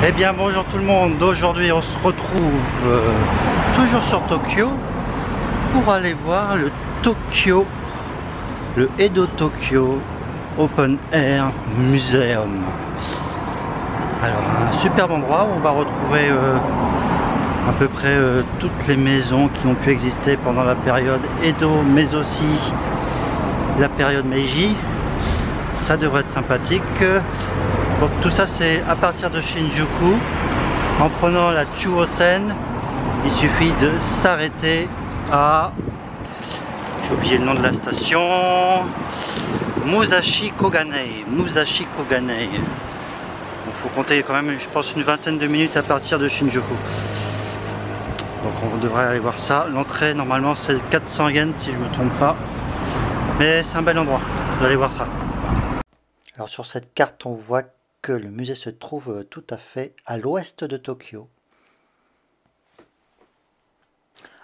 Eh bien bonjour tout le monde, aujourd'hui on se retrouve toujours sur Tokyo pour aller voir le Edo Tokyo Open Air Museum. Alors un superbe endroit où on va retrouver à peu près toutes les maisons qui ont pu exister pendant la période Edo, mais aussi la période Meiji. Ça devrait être sympathique. Donc tout ça c'est à partir de Shinjuku. En prenant la Chuosen, il suffit de s'arrêter à... j'ai oublié le nom de la station. Musashi Koganei. Musashi Koganei. Il faut compter quand même, je pense, une vingtaine de minutes à partir de Shinjuku. Donc on devrait aller voir ça. L'entrée normalement c'est 400 yens si je ne me trompe pas. Mais c'est un bel endroit d'aller voir ça. Alors sur cette carte on voit que le musée se trouve tout à fait à l'ouest de Tokyo.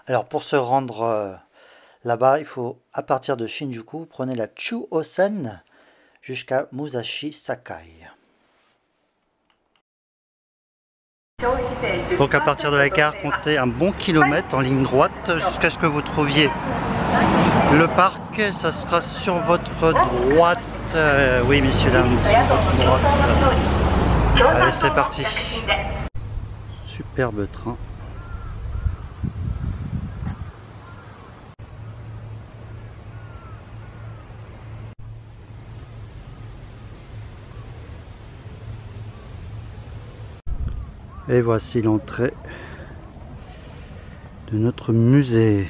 Alors pour se rendre là-bas, il faut, à partir de Shinjuku, vous prenez la Chuosen jusqu'à Musashi Sakai. Donc à partir de la gare, comptez un bon kilomètre en ligne droite jusqu'à ce que vous trouviez le parc. Ça sera sur votre droite. Oui messieurs dames, sur votre droite. Allez c'est parti. Superbe train. Et voici l'entrée de notre musée.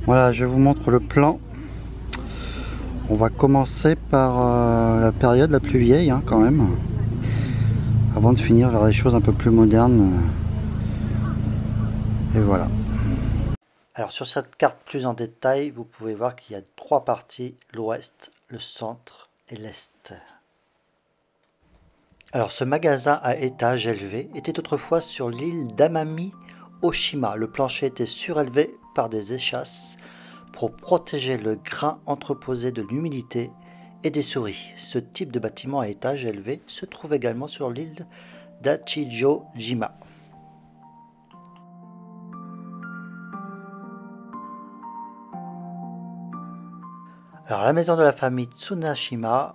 Voilà, je vous montre le plan. On va commencer par la période la plus vieille quand même, avant de finir vers les choses un peu plus modernes. Et voilà. Alors sur cette carte plus en détail, vous pouvez voir qu'il y a trois parties, l'ouest, le centre et l'est. Alors ce magasin à étage élevé était autrefois sur l'île d'Amami Oshima. Le plancher était surélevé par des échasses pour protéger le grain entreposé de l'humidité et des souris. Ce type de bâtiment à étage élevé se trouve également sur l'île d'Achijojima. Alors la maison de la famille Tsunashima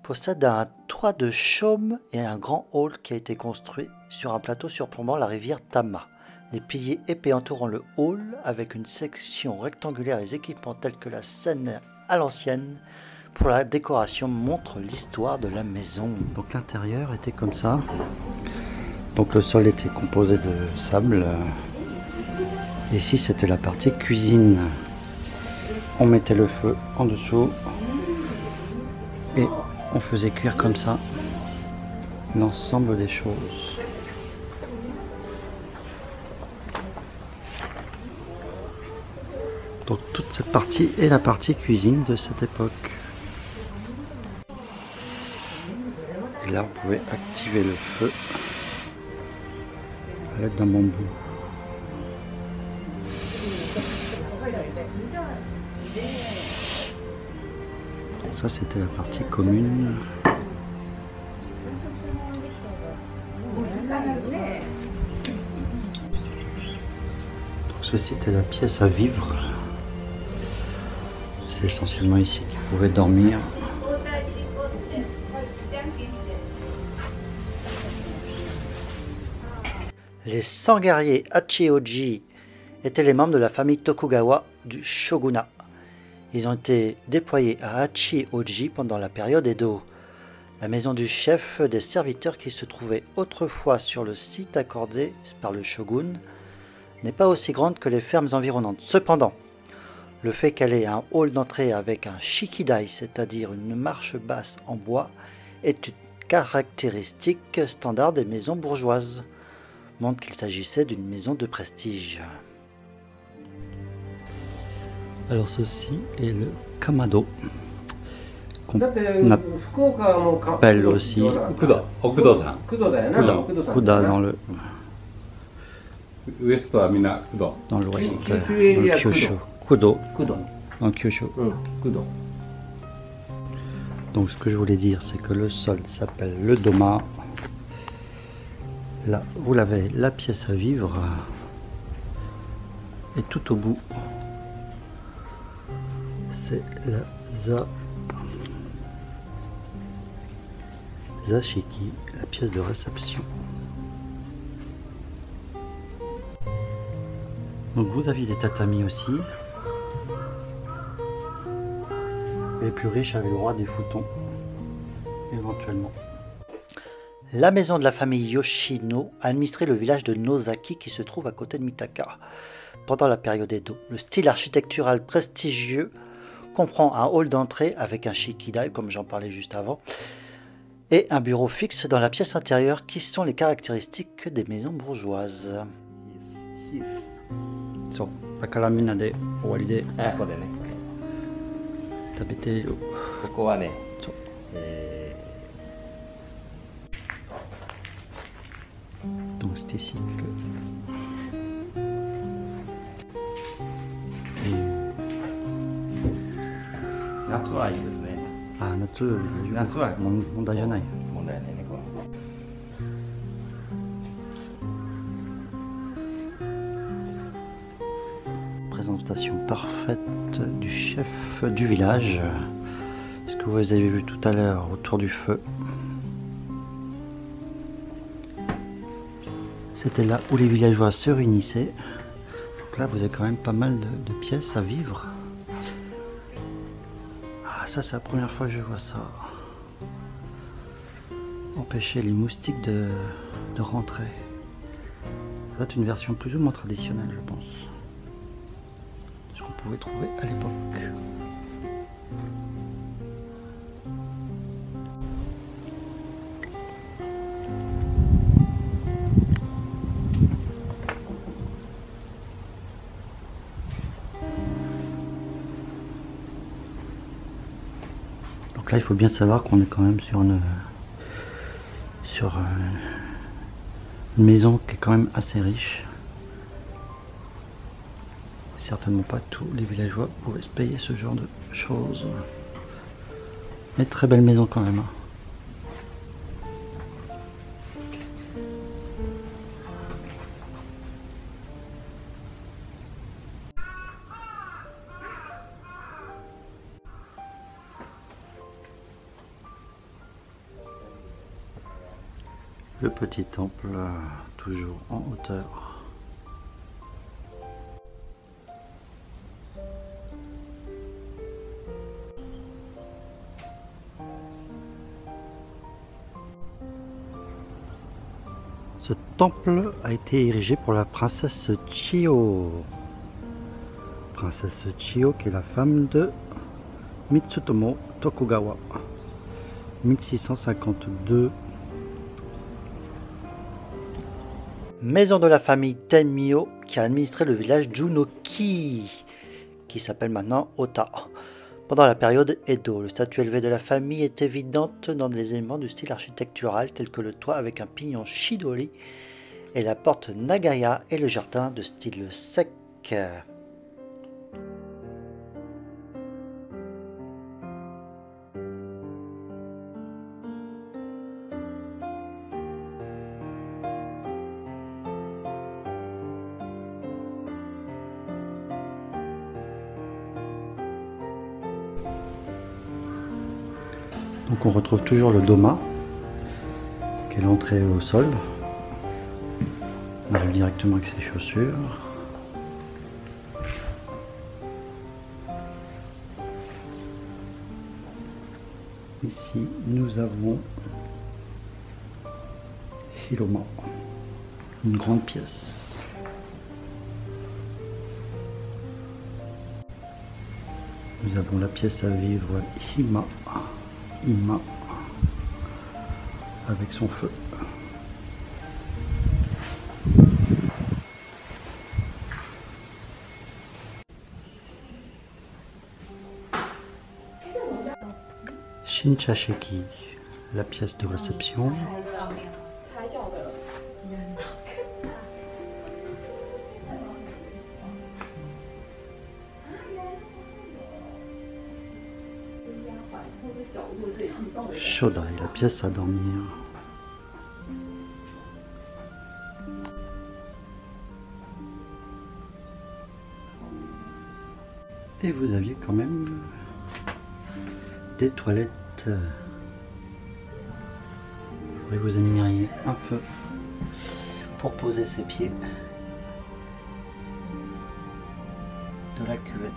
possède un toit de chaume et un grand hall qui a été construit sur un plateau surplombant la rivière Tama. Les piliers épais entourant le hall, avec une section rectangulaire et les équipements tels que la scène à l'ancienne pour la décoration montrent l'histoire de la maison. Donc l'intérieur était comme ça. Donc le sol était composé de sable. Ici c'était la partie cuisine. On mettait le feu en dessous et on faisait cuire comme ça l'ensemble des choses. Donc toute cette partie est la partie cuisine de cette époque. Et là on pouvait activer le feu à l'aide d'un bambou. Donc ça c'était la partie commune. Donc ceci était la pièce à vivre. C'est essentiellement ici qu'ils pouvaient dormir. Les 100 guerriers Hachioji étaient les membres de la famille Tokugawa du shogunat. Ils ont été déployés à Hachioji pendant la période Edo, la maison du chef des serviteurs qui se trouvait autrefois sur le site accordé par le shogun n'est pas aussi grande que les fermes environnantes. Cependant, le fait qu'elle ait un hall d'entrée avec un shikidai, c'est-à-dire une marche basse en bois, est une caractéristique standard des maisons bourgeoises, montre qu'il s'agissait d'une maison de prestige. Alors ceci est le kamado, qu'on appelle aussi Kuda dans le ウエストはみんなクドン。 dans l'ouest, Kyushu dans area, le Kyushu. Kudo, クドン。 dans le Kyushu. クドン。 Donc ce que je voulais dire, c'est que le sol s'appelle le doma. Là, vous l'avez, la pièce à vivre. Et tout au bout, c'est la zashiki, la pièce de réception. Donc vous aviez des tatamis aussi. Les plus riches avaient le droit des foutons, éventuellement. La maison de la famille Yoshino administrait le village de Nozaki qui se trouve à côté de Mitaka. Pendant la période Edo, le style architectural prestigieux comprend un hall d'entrée avec un shikidai, comme j'en parlais juste avant, et un bureau fixe dans la pièce intérieure qui sont les caractéristiques des maisons bourgeoises. So, だからみんなで終わりでここでね。食べてる。ここはね、そう。Donc c'est ici que夏はいいですね。あ、夏夏は問題じゃない。問題ないね、これ。Présentation parfaite du chef du village. Ce que vous avez vu tout à l'heure autour du feu. C'était là où les villageois se réunissaient. Donc là, vous avez quand même pas mal de pièces à vivre. Ah, ça, c'est la première fois que je vois ça. Empêcher les moustiques de rentrer. Ça doit être une version plus ou moins traditionnelle, je pense. Ce qu'on pouvait trouver à l'époque. Donc là, il faut bien savoir qu'on est quand même sur une maison qui est quand même assez riche. Certainement pas tous les villageois pouvaient se payer ce genre de choses. Mais très belle maison quand même. Le petit temple, toujours en hauteur. Ce temple a été érigé pour la princesse Chiyo. Princesse Chiyo qui est la femme de Mitsutomo Tokugawa. 1652. Maison de la famille Tenmyo qui a administré le village Junoki, qui s'appelle maintenant Ota. Pendant la période Edo, le statut élevé de la famille est évidente dans des éléments du style architectural tels que le toit avec un pignon Shidori et la porte Nagaya et le jardin de style sec. Donc on retrouve toujours le doma, qui est l'entrée au sol. On arrive directement avec ses chaussures. Ici nous avons Hiroma, une grande pièce. Nous avons la pièce à vivre Ima avec son feu. Shinchashiki, la pièce de réception. Shodai, la pièce à dormir. Et vous aviez quand même des toilettes. Et vous admiriez un peu pour poser ses pieds de la cuvette.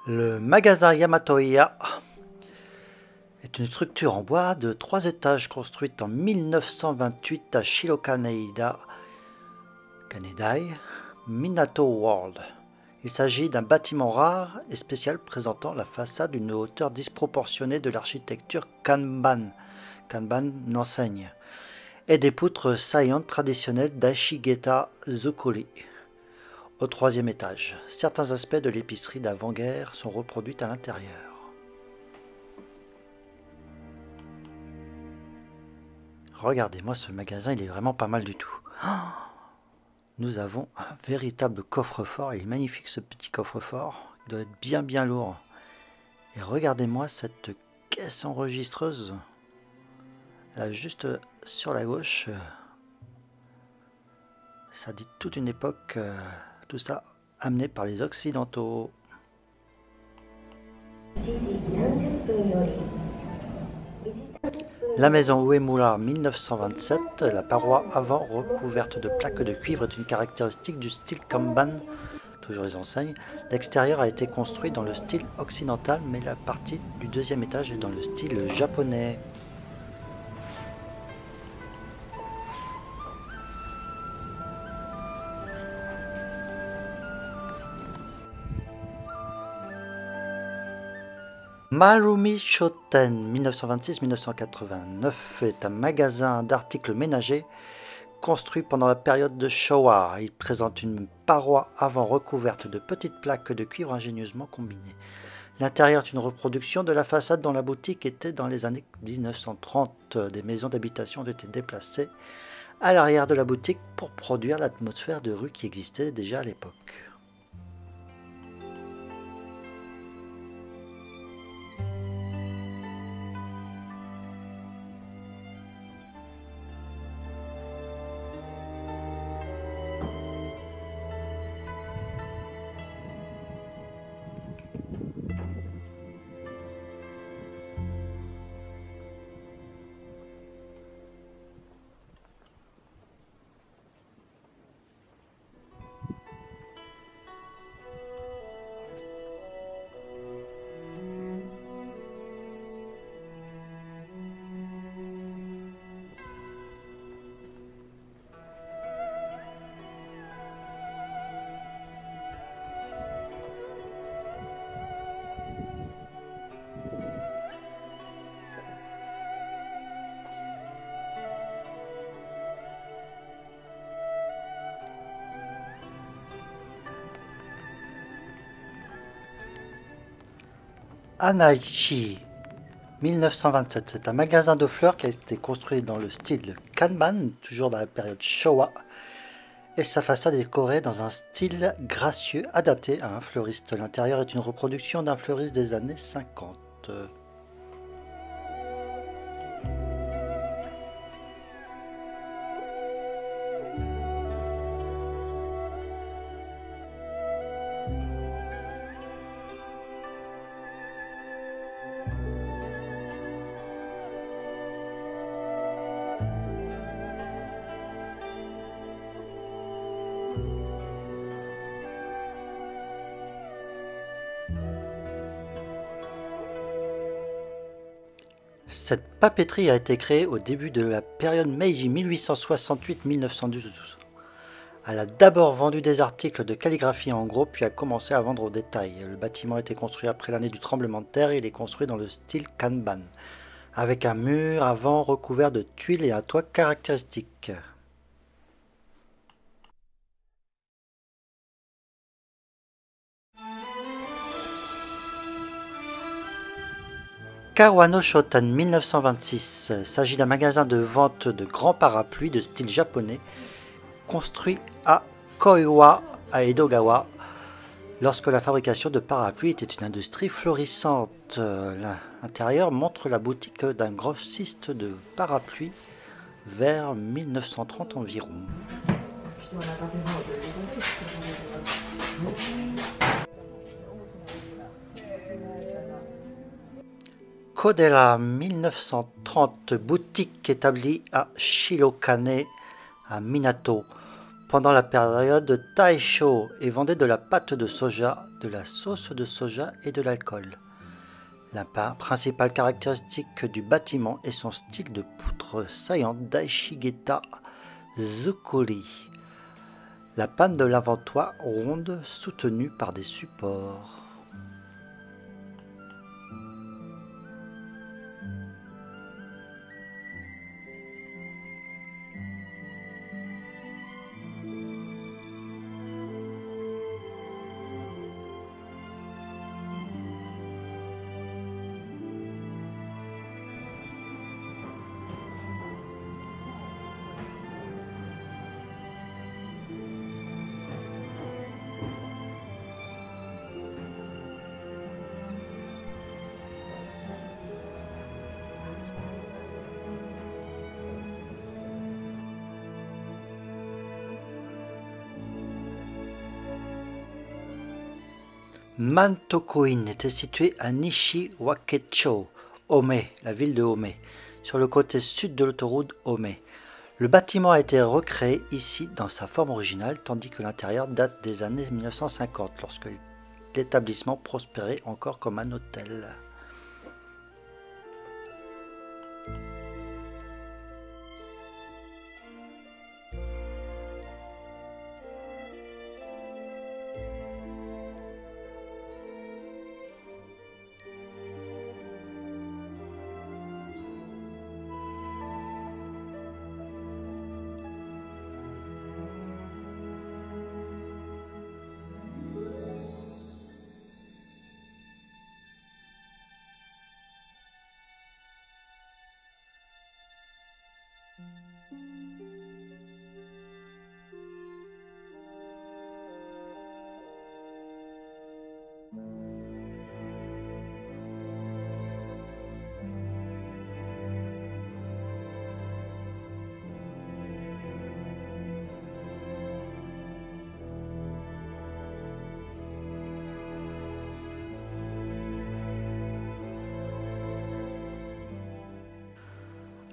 Le magasin Yamatoya est une structure en bois de 3 étages construite en 1928 à Shirokaneida, Kanedai, Minato World. Il s'agit d'un bâtiment rare et spécial présentant la façade d'une hauteur disproportionnée de l'architecture Kanban, Kanban n'enseigne, et des poutres saillantes traditionnelles d'Ashigeta Zukuri. Au 3e étage, certains aspects de l'épicerie d'avant-guerre sont reproduits à l'intérieur. Regardez-moi ce magasin, il est vraiment pas mal du tout. Nous avons un véritable coffre-fort, il est magnifique ce petit coffre-fort, il doit être bien lourd. Et regardez-moi cette caisse enregistreuse, là juste sur la gauche, ça dit toute une époque. Tout ça amené par les Occidentaux. La maison Uemura 1927, la paroi avant recouverte de plaques de cuivre est une caractéristique du style Kanban, toujours les enseignes. L'extérieur a été construit dans le style occidental, mais la partie du 2e étage est dans le style japonais. Marumi Shoten 1926-1989 est un magasin d'articles ménagers construit pendant la période de Showa. Il présente une paroi avant recouverte de petites plaques de cuivre ingénieusement combinées. L'intérieur est une reproduction de la façade dont la boutique était dans les années 1930. Des maisons d'habitation ont été déplacées à l'arrière de la boutique pour produire l'atmosphère de rue qui existait déjà à l'époque. Anaichi 1927, c'est un magasin de fleurs qui a été construit dans le style Kanban, toujours dans la période Showa, et sa façade est décorée dans un style gracieux adapté à un fleuriste. L'intérieur est une reproduction d'un fleuriste des années 50. Cette papeterie a été créée au début de la période Meiji 1868-1912. Elle a d'abord vendu des articles de calligraphie en gros, puis a commencé à vendre au détail. Le bâtiment a été construit après l'année du tremblement de terre et il est construit dans le style Kanban, avec un mur avant recouvert de tuiles et un toit caractéristique. Kawano Shoten 1926 s'agit d'un magasin de vente de grands parapluies de style japonais construit à Koiwa à Edogawa lorsque la fabrication de parapluies était une industrie florissante. L'intérieur montre la boutique d'un grossiste de parapluies vers 1930 environ. Kodera 1930, boutique établie à Shirokane à Minato pendant la période Taisho et vendait de la pâte de soja, de la sauce de soja et de l'alcool. La principale caractéristique du bâtiment est son style de poutre saillante d'Aishigeta Zukuri. La panne de l'avant-toit ronde soutenue par des supports. Mantokuin était situé à Nishi-Wakecho, Ome, la ville de Ome, sur le côté sud de l'autoroute Ome. Le bâtiment a été recréé ici dans sa forme originale, tandis que l'intérieur date des années 1950, lorsque l'établissement prospérait encore comme un hôtel.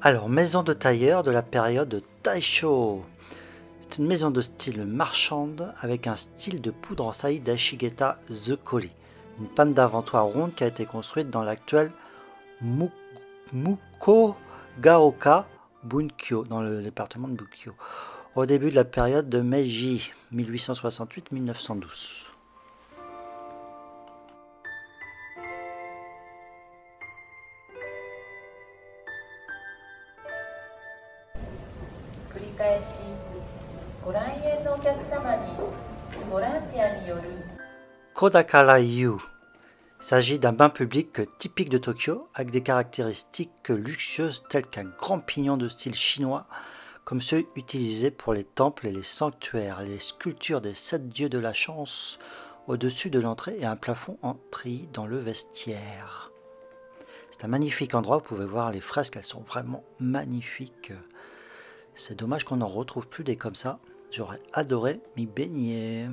Alors, maison de tailleur de la période Taisho. C'est une maison de style marchande avec un style de poudre en saillie d'Ashigeta Zukuri. Une panne d'avantoir ronde qui a été construite dans l'actuel Mukogaoka Bunkyo, dans le département de Bunkyo, au début de la période de Meiji 1868-1912. 繰り返しご来園のお客様にボランティアによる Kodakara-yu. Il s'agit d'un bain public typique de Tokyo avec des caractéristiques luxueuses telles qu'un grand pignon de style chinois comme ceux utilisés pour les temples et les sanctuaires, les sculptures des 7 dieux de la chance au-dessus de l'entrée et un plafond en treillis dans le vestiaire. C'est un magnifique endroit, vous pouvez voir les fresques, elles sont vraiment magnifiques. C'est dommage qu'on n'en retrouve plus des comme ça, j'aurais adoré m'y baigner.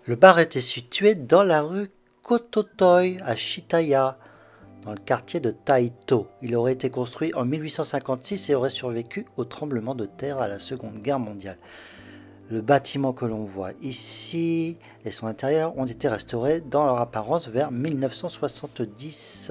Le bar était situé dans la rue Kototoi à Shitaya, dans le quartier de Taito. Il aurait été construit en 1856 et aurait survécu au tremblement de terre à la Seconde Guerre mondiale. Le bâtiment que l'on voit ici et son intérieur ont été restaurés dans leur apparence vers 1970.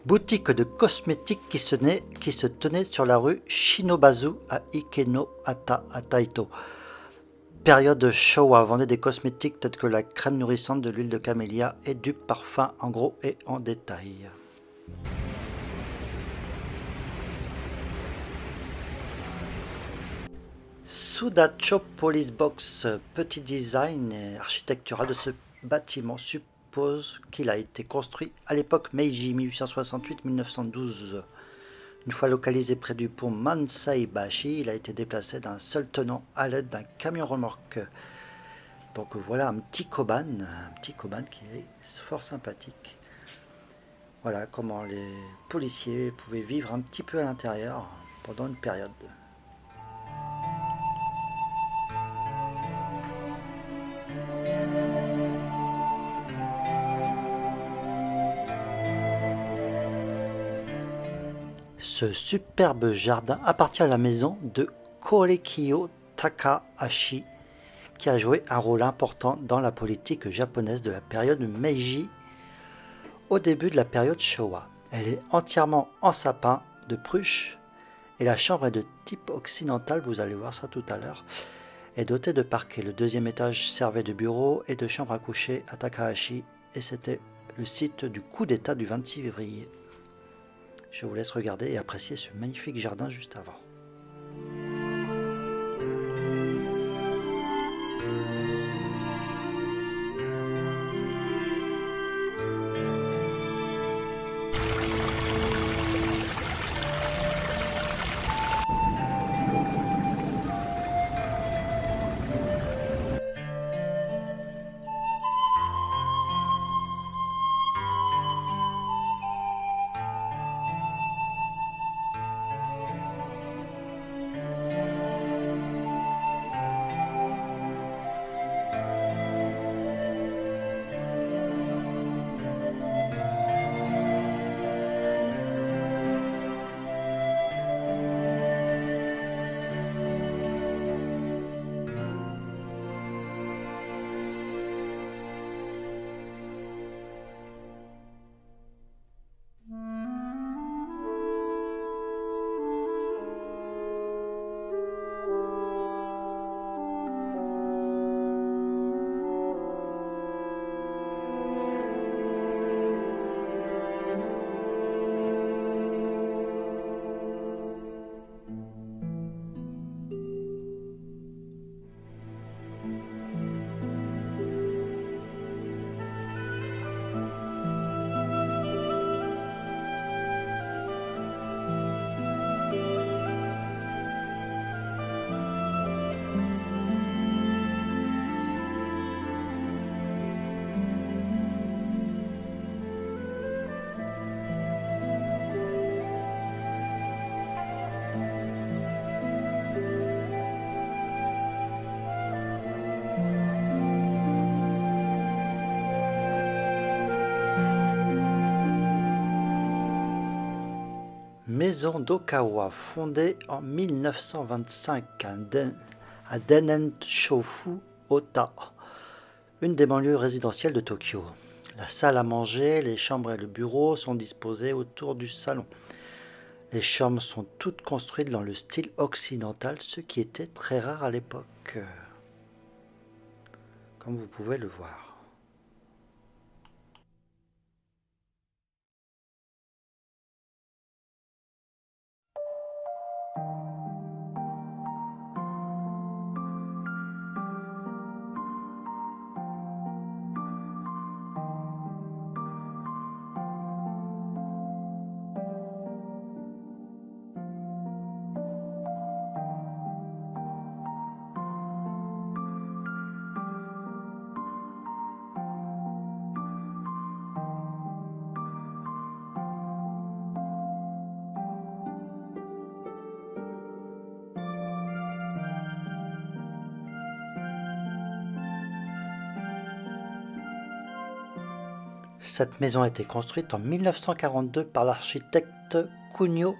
Boutique de cosmétiques qui se tenait sur la rue Shinobazu à Ikeno-hata à Taito. Période Showa vendait des cosmétiques tels que la crème nourrissante, de l'huile de camélia et du parfum en gros et en détail. Sudacho Police Box, petit design et architectural de ce bâtiment suppose qu'il a été construit à l'époque Meiji 1868-1912. Une fois localisé près du pont Mansaibashi, il a été déplacé d'un seul tenant à l'aide d'un camion remorque. Donc voilà un petit koban qui est fort sympathique. Voilà comment les policiers pouvaient vivre un petit peu à l'intérieur pendant une période. Ce superbe jardin appartient à la maison de Korekiyo Takahashi, qui a joué un rôle important dans la politique japonaise de la période Meiji au début de la période Showa. Elle est entièrement en sapin de Pruche et la chambre est de type occidental, vous allez voir ça tout à l'heure, est dotée de parquet. Le deuxième étage servait de bureau et de chambre à coucher à Takahashi et c'était le site du coup d'état du 26 février. Je vous laisse regarder et apprécier ce magnifique jardin juste avant. Maison d'Okawa, fondée en 1925 à Denenshofu, Ota, une des banlieues résidentielles de Tokyo. La salle à manger, les chambres et le bureau sont disposés autour du salon. Les chambres sont toutes construites dans le style occidental, ce qui était très rare à l'époque, comme vous pouvez le voir. Cette maison a été construite en 1942 par l'architecte Kunio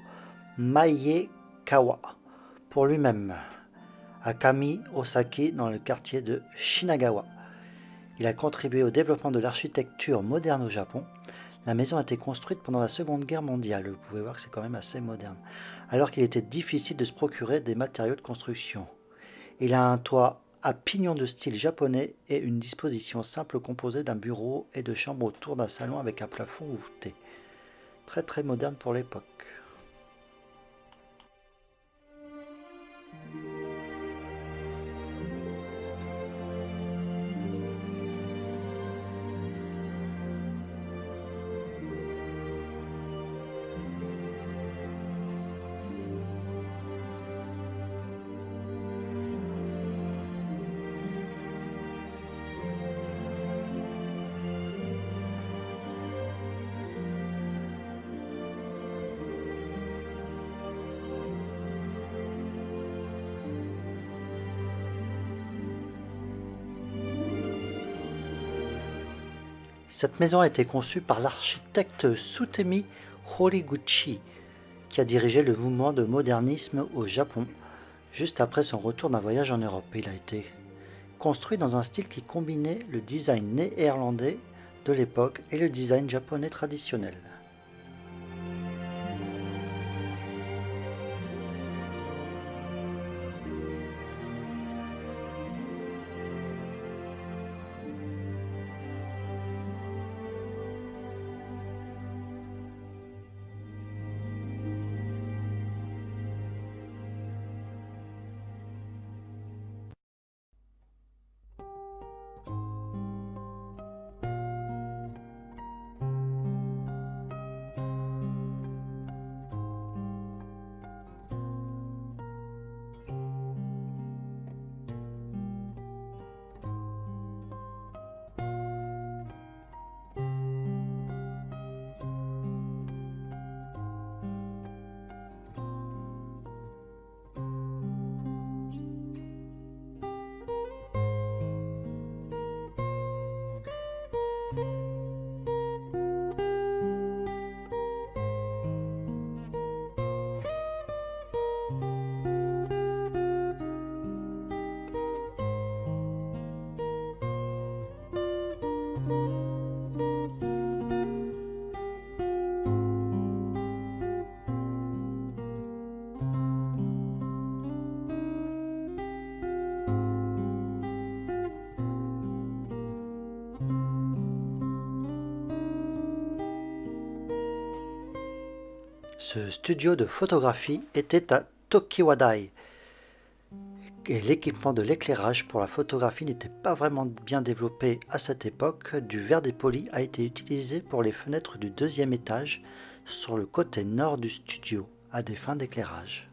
Maekawa pour lui-même, à Kami, Osaki, dans le quartier de Shinagawa. Il a contribué au développement de l'architecture moderne au Japon. La maison a été construite pendant la Seconde Guerre mondiale, vous pouvez voir que c'est quand même assez moderne, alors qu'il était difficile de se procurer des matériaux de construction. Il a un toit à pignon de style japonais et une disposition simple composée d'un bureau et de chambres autour d'un salon avec un plafond voûté. Très très moderne pour l'époque. Cette maison a été conçue par l'architecte Sutemi Horiguchi, qui a dirigé le mouvement de modernisme au Japon, juste après son retour d'un voyage en Europe. Il a été construit dans un style qui combinait le design néerlandais de l'époque et le design japonais traditionnel. Ce studio de photographie était à Tokiwadai et l'équipement de l'éclairage pour la photographie n'était pas vraiment bien développé à cette époque. Du verre dépoli a été utilisé pour les fenêtres du deuxième étage sur le côté nord du studio à des fins d'éclairage.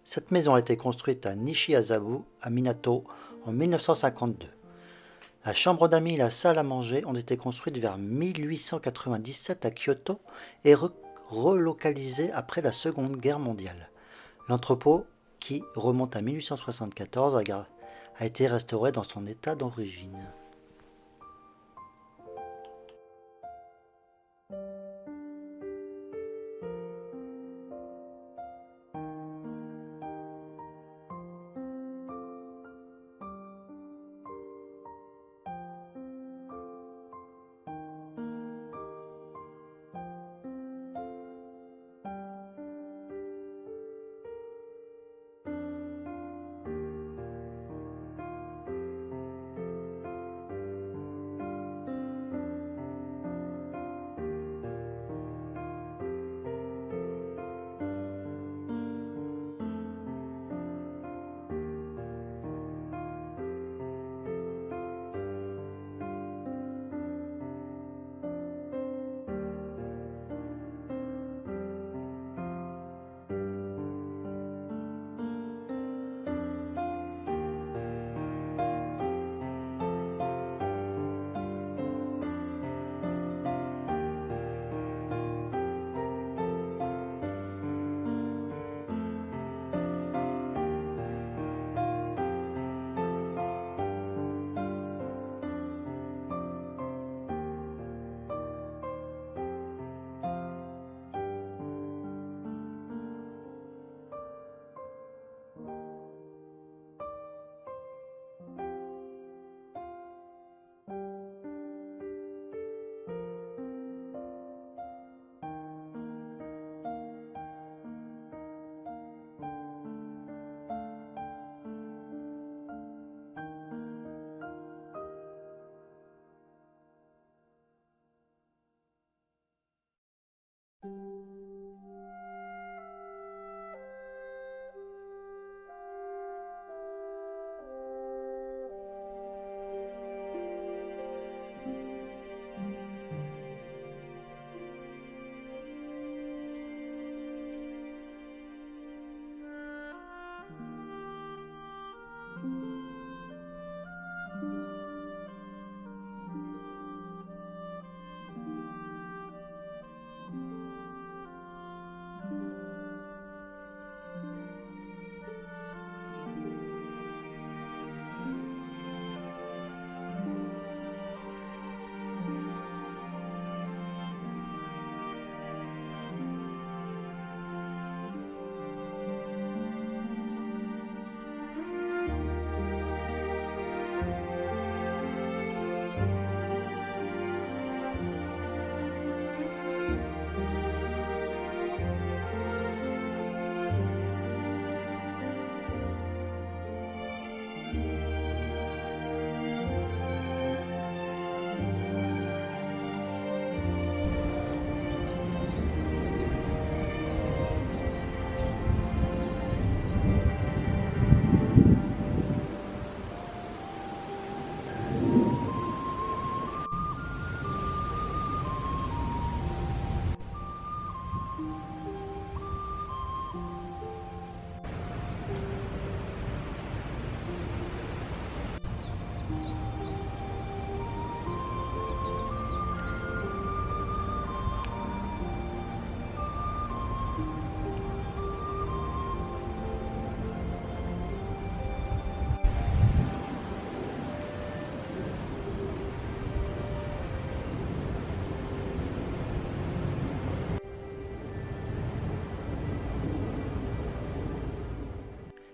Cette maison a été construite à Nishi-Azabu, à Minato, en 1952. La chambre d'amis et la salle à manger ont été construites vers 1897 à Kyoto et relocalisées après la Seconde Guerre mondiale. L'entrepôt, qui remonte à 1874, a été restauré dans son état d'origine.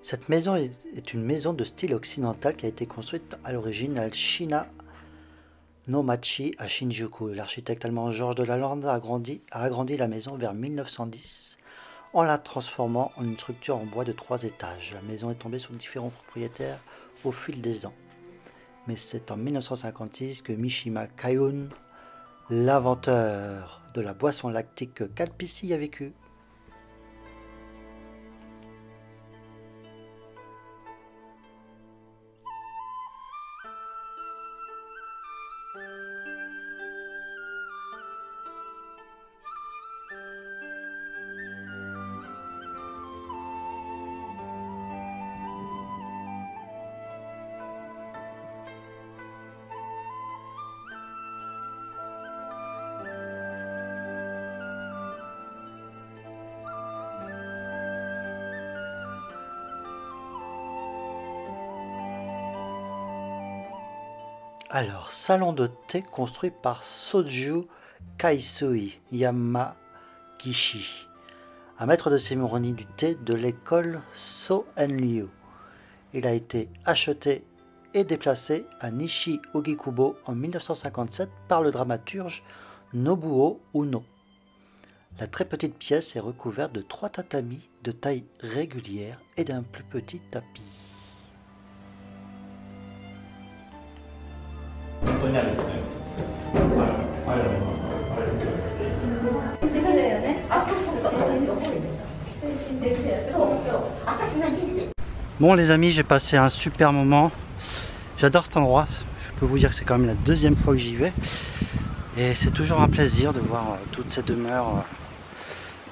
Cette maison est une maison de style occidental qui a été construite à l'origine à Shina no Machi à Shinjuku. L'architecte allemand Georges de Lalande a agrandi la maison vers 1910 en la transformant en une structure en bois de 3 étages. La maison est tombée sur différents propriétaires au fil des ans. Mais c'est en 1956 que Mishima Kaiun, l'inventeur de la boisson lactique Calpici, a vécu. Alors, salon de thé construit par Soju Kaisui Yamagishi, un maître de cérémonie du thé de l'école So-en-ryu. Il a été acheté et déplacé à Nishi Ogikubo en 1957 par le dramaturge Nobuo Uno. La très petite pièce est recouverte de 3 tatamis de taille régulière et d'un plus petit tapis. Bon les amis, j'ai passé un super moment. J'adore cet endroit. Je peux vous dire que c'est quand même la 2e fois que j'y vais. Et c'est toujours un plaisir de voir toutes ces demeures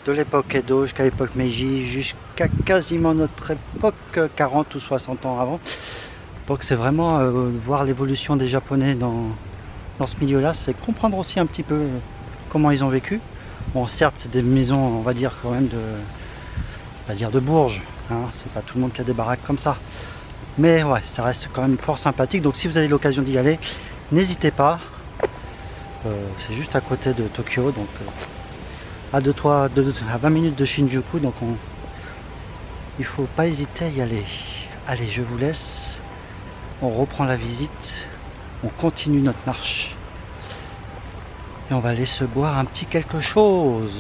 de l'époque Edo jusqu'à l'époque Meiji, jusqu'à quasiment notre époque 40 ou 60 ans avant. Donc c'est vraiment voir l'évolution des Japonais dans ce milieu-là, c'est comprendre aussi un petit peu comment ils ont vécu. Bon, certes, c'est des maisons, on va dire quand même de Bourges, hein, c'est pas tout le monde qui a des baraques comme ça. Mais ouais, ça reste quand même fort sympathique. Donc si vous avez l'occasion d'y aller, n'hésitez pas. C'est juste à côté de Tokyo, donc à 20 minutes de Shinjuku, donc il faut pas hésiter à y aller. Allez, je vous laisse. On reprend la visite, on continue notre marche et on va aller se boire un petit quelque chose.